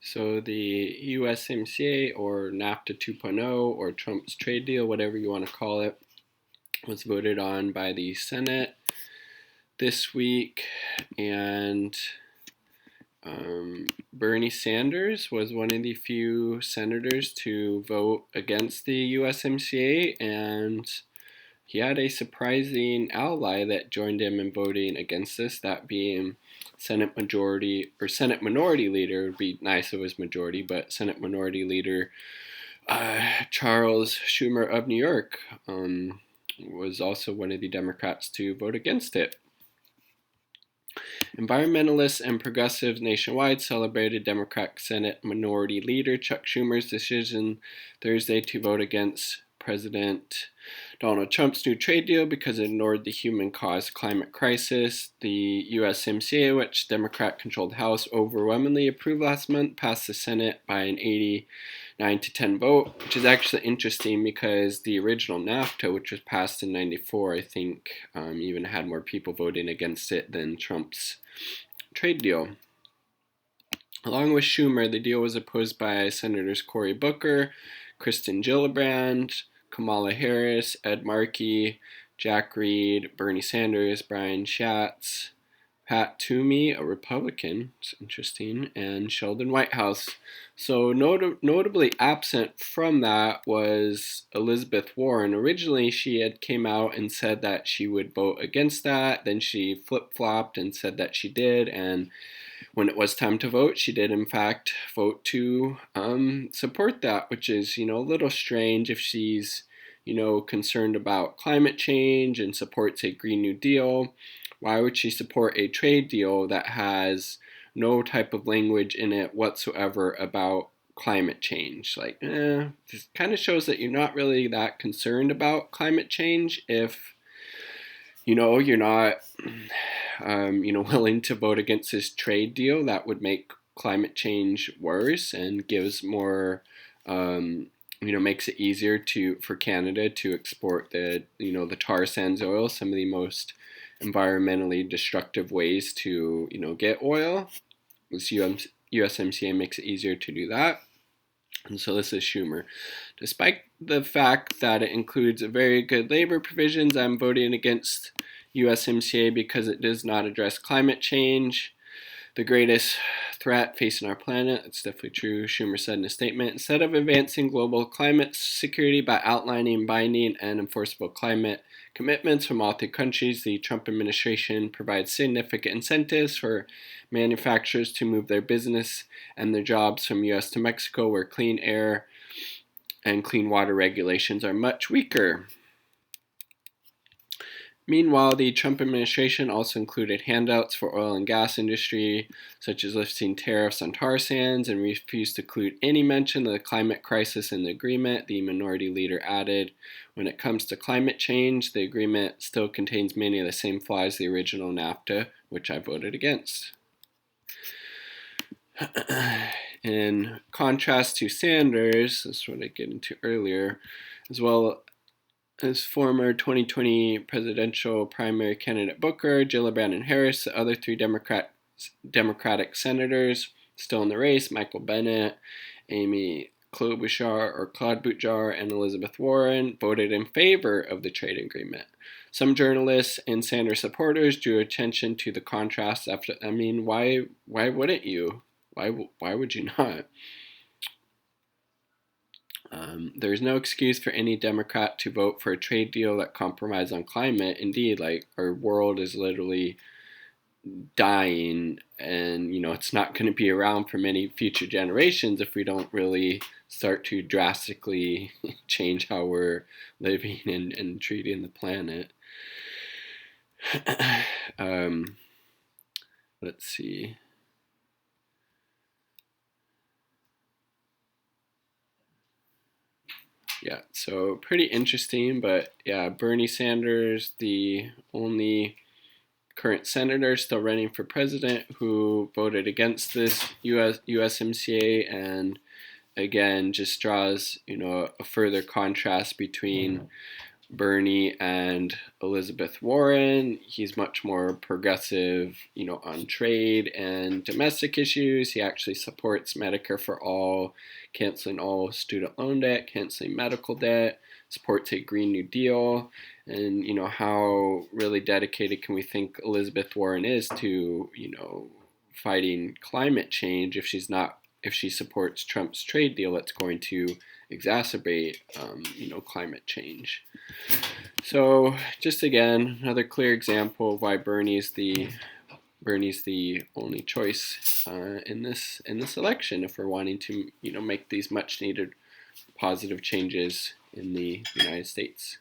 So the USMCA or NAFTA 2.0 or Trump's trade deal, whatever you want to call it, was voted on by the Senate this week, and Bernie Sanders was one of the few senators to vote against the USMCA, and he had a surprising ally that joined him in voting against this, that being Senate Minority Leader. It would be nice if it was majority, but Senate Minority Leader Charles Schumer of New York was also one of the Democrats to vote against it. Environmentalists and progressives nationwide celebrated Democratic Senate Minority Leader Chuck Schumer's decision Thursday to vote against President Donald Trump's new trade deal because it ignored the human-caused climate crisis. The USMCA, which Democrat-controlled House overwhelmingly approved last month, passed the Senate by an 89-10 vote, which is actually interesting because the original NAFTA, which was passed in 94, I think even had more people voting against it than Trump's trade deal. Along with Schumer, the deal was opposed by Senators Cory Booker, Kristen Gillibrand, Kamala Harris, Ed Markey, Jack Reed, Bernie Sanders, Brian Schatz, Pat Toomey, a Republican, it's interesting, and Sheldon Whitehouse. So notably absent from that was Elizabeth Warren. Originally, she had came out and said that she would vote against that. Then she flip-flopped and said that she did, and when it was time to vote, she did in fact vote to support that, which is, a little strange if she's, concerned about climate change and supports a Green New Deal. Why would she support a trade deal that has no type of language in it whatsoever about climate change? This kind of shows that you're not really that concerned about climate change if, you're not willing to vote against this trade deal that would make climate change worse and gives more, makes it easier for Canada to export the tar sands oil, some of the most environmentally destructive ways to, get oil. This USMCA makes it easier to do that. And so this is Schumer. Despite the fact that it includes very good labor provisions, I'm voting against USMCA because it does not address climate change, the greatest threat facing our planet. It's definitely true, Schumer said in a statement. Instead of advancing global climate security by outlining binding and enforceable climate commitments from all three countries, the Trump administration provides significant incentives for manufacturers to move their business and their jobs from U.S. to Mexico, where clean air and clean water regulations are much weaker. Meanwhile, the Trump administration also included handouts for oil and gas industry, such as lifting tariffs on tar sands, and refused to include any mention of the climate crisis in the agreement. The minority leader added, when it comes to climate change, the agreement still contains many of the same flaws as the original NAFTA, which I voted against. In contrast to Sanders, this is what I get into earlier, as well as former 2020 presidential primary candidate Booker, Gillibrand, and Harris, the other three Democratic senators still in the race, Michael Bennet, Amy Klobuchar, and Elizabeth Warren, voted in favor of the trade agreement. Some journalists and Sanders supporters drew attention to the contrast after. Why wouldn't you? Why would you not? There's no excuse for any Democrat to vote for a trade deal that compromises on climate. Indeed, our world is literally dying, and it's not going to be around for many future generations if we don't really start to drastically change how we're living and treating the planet. Let's see. Yeah, so pretty interesting, but yeah, Bernie Sanders, the only current senator still running for president who voted against this USMCA, and again just draws a further contrast between Bernie and Elizabeth Warren. He's much more progressive, on trade and domestic issues. He actually supports Medicare for all, canceling all student loan debt, canceling medical debt, supports a Green New Deal. And, how really dedicated can we think Elizabeth Warren is to, fighting climate change if she supports Trump's trade deal that's going to exacerbate, climate change. So just again, another clear example of why Bernie's the only choice in this election if we're wanting to make these much needed positive changes in the United States.